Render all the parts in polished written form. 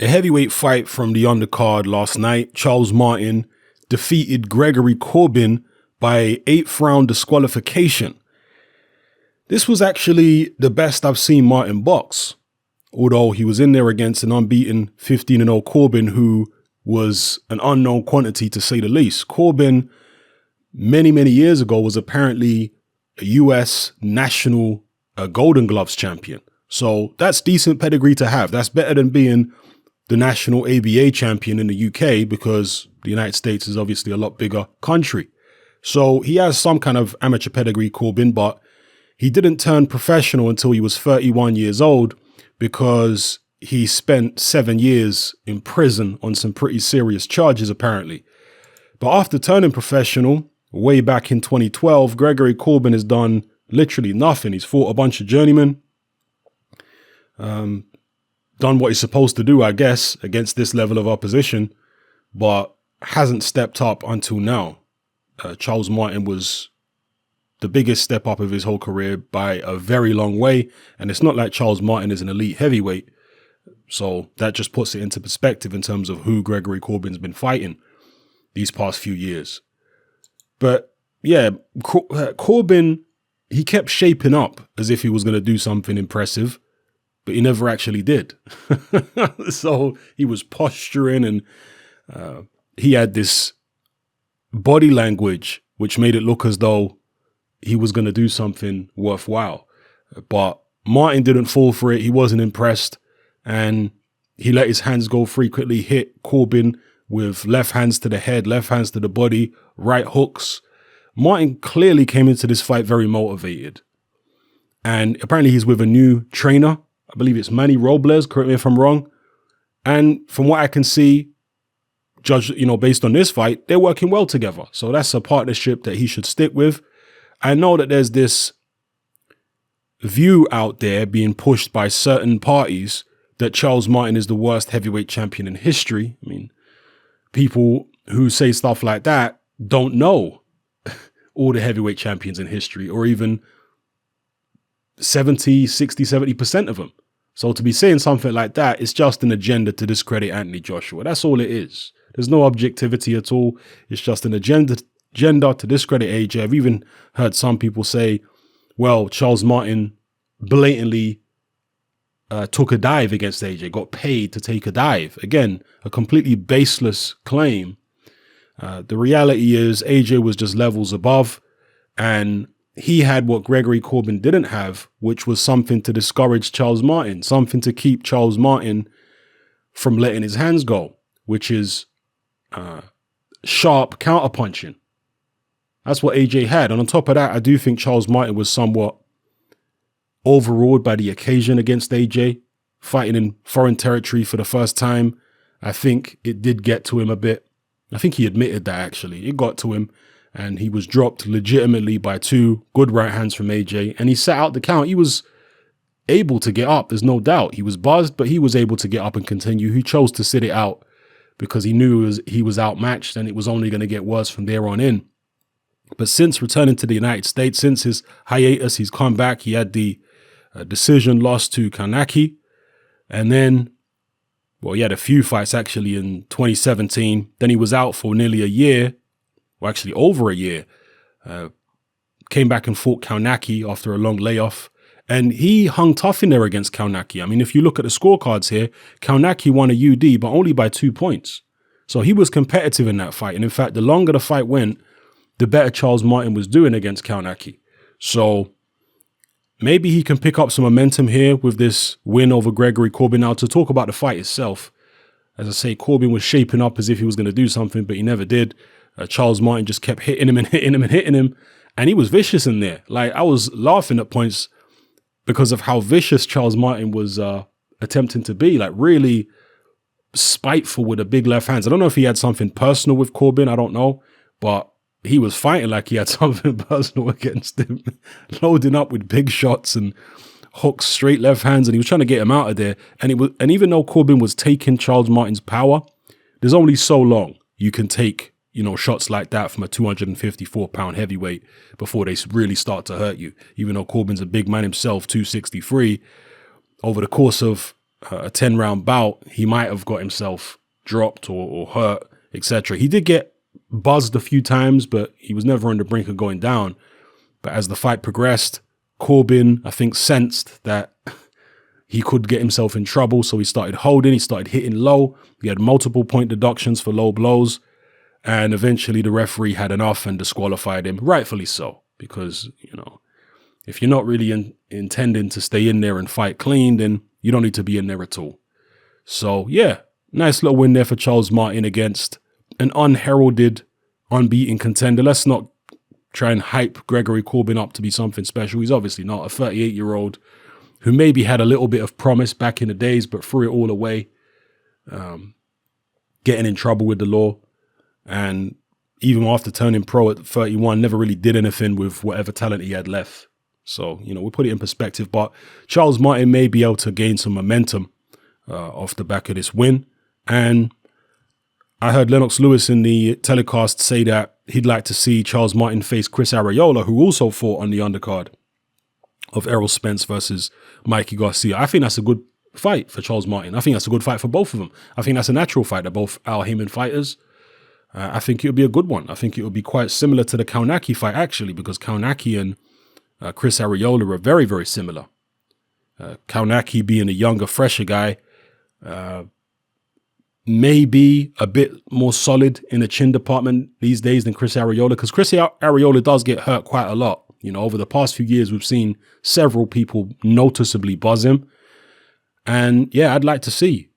A heavyweight fight from the undercard last night. Charles Martin defeated Gregory Corbin by 8th round disqualification. This was actually the best I've seen Martin box, although he was in there against an unbeaten 15-0 Corbin, who was an unknown quantity to say the least. Corbin, many years ago, was apparently a US national Golden Gloves champion. So that's decent pedigree to have. That's better than being the national ABA champion in the UK, because the United States is obviously a lot bigger country. So he has some kind of amateur pedigree, Corbin, but he didn't turn professional until he was 31 years old, because he spent 7 years in prison on some pretty serious charges, apparently. But after turning professional, way back in 2012, Gregory Corbin has done literally nothing. He's fought a bunch of journeymen, done what he's supposed to do, I guess, against this level of opposition, but hasn't stepped up until now. Charles Martin was the biggest step up of his whole career by a very long way, and it's not like Charles Martin is an elite heavyweight, so that just puts it into perspective in terms of who Gregory Corbin's been fighting these past few years. But yeah, Corbin, he kept shaping up as if he was going to do something impressive, but he never actually did. So he was posturing, and he had this body language which made it look as though he was going to do something worthwhile. But Martin didn't fall for it. He wasn't impressed, and he let his hands go frequently, hit Corbin with left hands to the head, left hands to the body, right hooks. Martin clearly came into this fight very motivated. And apparently he's with a new trainer. I believe it's Manny Robles, correct me if I'm wrong. And from what I can see, based on this fight, they're working well together. So that's a partnership that he should stick with. I know that there's this view out there being pushed by certain parties that Charles Martin is the worst heavyweight champion in history. I mean, people who say stuff like that don't know all the heavyweight champions in history, or even 70, 60, 70% of them. So to be saying something like that, it's just an agenda to discredit Anthony Joshua. That's all it is. There's no objectivity at all. It's just an agenda to discredit AJ. I've even heard some people say, well, Charles Martin blatantly took a dive against AJ, got paid to take a dive. Again, a completely baseless claim. The reality is AJ was just levels above, and he had what Gregory Corbin didn't have, which was something to discourage Charles Martin, something to keep Charles Martin from letting his hands go, which is sharp counterpunching. That's what AJ had. And on top of that, I do think Charles Martin was somewhat overawed by the occasion against AJ, fighting in foreign territory for the first time. I think it did get to him a bit. I think he admitted that, actually. It got to him, and he was dropped legitimately by 2 good right hands from AJ, and he sat out the count. He was able to get up, there's no doubt. He was buzzed, but he was able to get up and continue. He chose to sit it out because he knew he was outmatched, and it was only going to get worse from there on in. But since returning to the United States, since his hiatus, he's come back. He had the decision loss to Kanaki, and then, well, he had a few fights actually in 2017. Then he was out for nearly a year, or actually over a year. Came back and fought Kaunaki after a long layoff. And he hung tough in there against Kaunaki. I mean, if you look at the scorecards here, Kaunaki won a UD, but only by 2 points. So he was competitive in that fight. And in fact, the longer the fight went, the better Charles Martin was doing against Kaunaki. So maybe he can pick up some momentum here with this win over Gregory Corbin. Now, to talk about the fight itself, as I say, Corbin was shaping up as if he was going to do something, but he never did. Charles Martin just kept hitting him and hitting him and hitting him. And he was vicious in there. Like, I was laughing at points because of how vicious Charles Martin was attempting to be. Like, really spiteful with the big left hands. I don't know if he had something personal with Corbin. I don't know. But he was fighting like he had something personal against him. Loading up with big shots and hooks, straight left hands. And he was trying to get him out of there. And even though Corbin was taking Charles Martin's power, there's only so long you can take, shots like that from a 254-pound heavyweight before they really start to hurt you. Even though Corbin's a big man himself, 263, over the course of a 10-round bout, he might have got himself dropped or hurt, etc. He did get buzzed a few times, but he was never on the brink of going down. But as the fight progressed, Corbin, I think, sensed that he could get himself in trouble, so he started holding, he started hitting low. He had multiple point deductions for low blows, and eventually the referee had enough and disqualified him, rightfully so, because, you know, if you're not really intending to stay in there and fight clean, then you don't need to be in there at all. So, yeah, nice little win there for Charles Martin against an unheralded, unbeaten contender. Let's not try and hype Gregory Corbin up to be something special. He's obviously not. A 38-year-old who maybe had a little bit of promise back in the days, but threw it all away, getting in trouble with the law. And even after turning pro at 31, never really did anything with whatever talent he had left. So, you know, we'll put it in perspective. But Charles Martin may be able to gain some momentum off the back of this win. And I heard Lennox Lewis in the telecast say that he'd like to see Charles Martin face Chris Arreola, who also fought on the undercard of Errol Spence versus Mikey Garcia. I think that's a good fight for Charles Martin. I think that's a good fight for both of them. I think that's a natural fight. They're both Al Haymon fighters. I think it would be a good one. I think it would be quite similar to the Kaunaki fight, actually, because Kaunaki and Chris Arreola are very, very similar. Kaunaki being a younger, fresher guy, maybe a bit more solid in the chin department these days than Chris Arreola, because Chris Arreola does get hurt quite a lot. You know, over the past few years, we've seen several people noticeably buzz him. And yeah, I'd like to see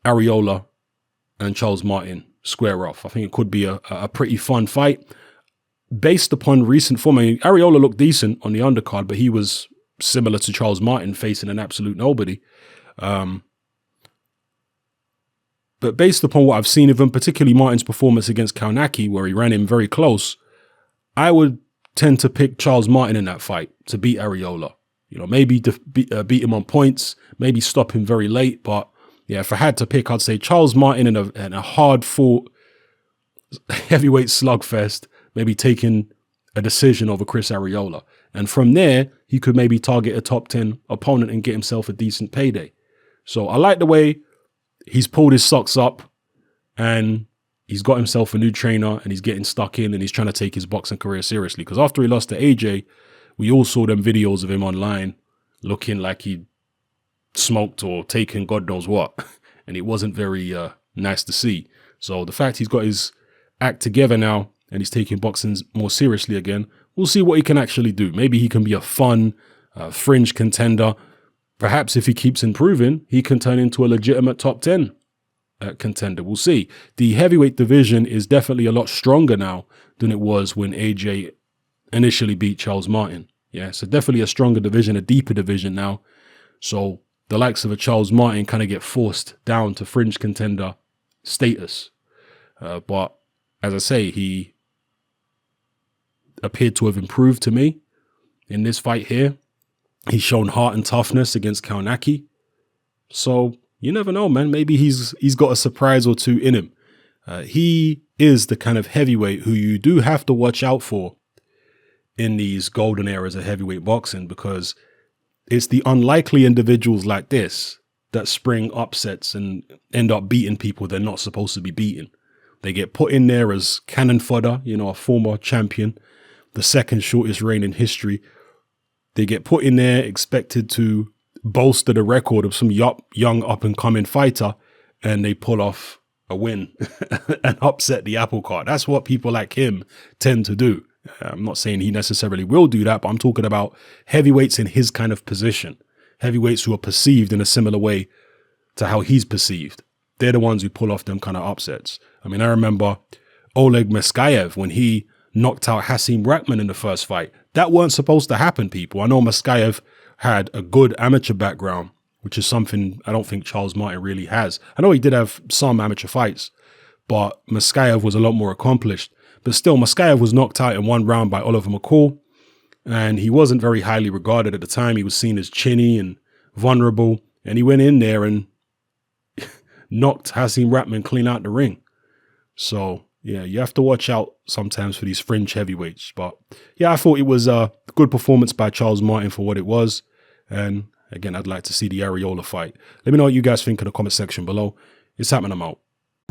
Arreola and Charles Martin square off. I think it could be a pretty fun fight. Based upon recent form, I mean, Arreola looked decent on the undercard, but he was similar to Charles Martin facing an absolute nobody. But based upon what I've seen of him, particularly Martin's performance against Kaunaki, where he ran him very close, I would tend to pick Charles Martin in that fight to beat Arreola. You know, maybe beat him on points, maybe stop him very late. But yeah, if I had to pick, I'd say Charles Martin in a hard-fought heavyweight slugfest, maybe taking a decision over Chris Arreola. And from there, he could maybe target a top 10 opponent and get himself a decent payday. So I like the way he's pulled his socks up and he's got himself a new trainer and he's getting stuck in and he's trying to take his boxing career seriously. Because after he lost to AJ, we all saw them videos of him online looking like he smoked or taken God knows what. And it wasn't very nice to see. So the fact he's got his act together now and he's taking boxing more seriously again, we'll see what he can actually do. Maybe he can be a fun, fringe contender. Perhaps if he keeps improving, he can turn into a legitimate top 10 contender. We'll see. The heavyweight division is definitely a lot stronger now than it was when AJ initially beat Charles Martin. Yeah, so definitely a stronger division, a deeper division now. So the likes of a Charles Martin kind of get forced down to fringe contender status. But as I say, he appeared to have improved to me in this fight here. He's shown heart and toughness against Kaunaki. So you never know, man. Maybe he's got a surprise or two in him. He is the kind of heavyweight who you do have to watch out for in these golden eras of heavyweight boxing, because it's the unlikely individuals like this that spring upsets and end up beating people they're not supposed to be beating. They get put in there as cannon fodder, you know, a former champion, the second shortest reign in history. They get put in there expected to bolster the record of some young up-and-coming fighter, and they pull off a win and upset the apple cart. That's what people like him tend to do. I'm not saying he necessarily will do that, but I'm talking about heavyweights in his kind of position. Heavyweights who are perceived in a similar way to how he's perceived. They're the ones who pull off them kind of upsets. I mean, I remember Oleg Maskayev when he knocked out Hasim Rahman in the first fight. That weren't supposed to happen, people. I know Maskayev had a good amateur background, which is something I don't think Charles Martin really has. I know he did have some amateur fights, but Maskayev was a lot more accomplished. But still, Maskayev was knocked out in one round by Oliver McCall, and he wasn't very highly regarded at the time. He was seen as chinny and vulnerable, and he went in there and knocked Hasim Rahman clean out the ring. So, yeah, you have to watch out sometimes for these fringe heavyweights. But, yeah, I thought it was a good performance by Charles Martin for what it was. And Again, I'd like to see the Areola fight. Let me know what you guys think in the comment section below. It's happening, I'm out.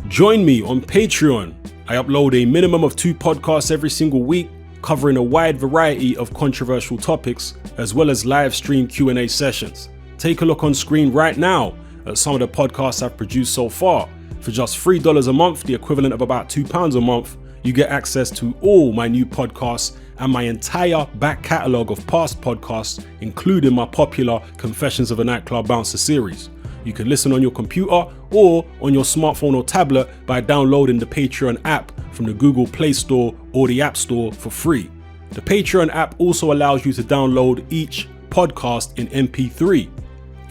Join me on Patreon. I upload a minimum of 2 podcasts every single week, covering a wide variety of controversial topics, as well as live stream Q&A sessions. Take a look on screen right now at some of the podcasts I've produced so far. For just $3 a month, the equivalent of about £2 a month, you get access to all my new podcasts and my entire back catalogue of past podcasts, including my popular Confessions of a Nightclub Bouncer series. You can listen on your computer or on your smartphone or tablet by downloading the Patreon app from the Google Play Store or the App Store for free. The Patreon app also allows you to download each podcast in MP3.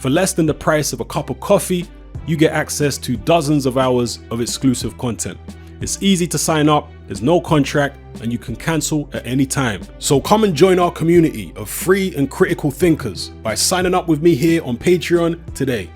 For less than the price of a cup of coffee, you get access to dozens of hours of exclusive content. It's easy to sign up, there's no contract, and you can cancel at any time. So come and join our community of free and critical thinkers by signing up with me here on Patreon today.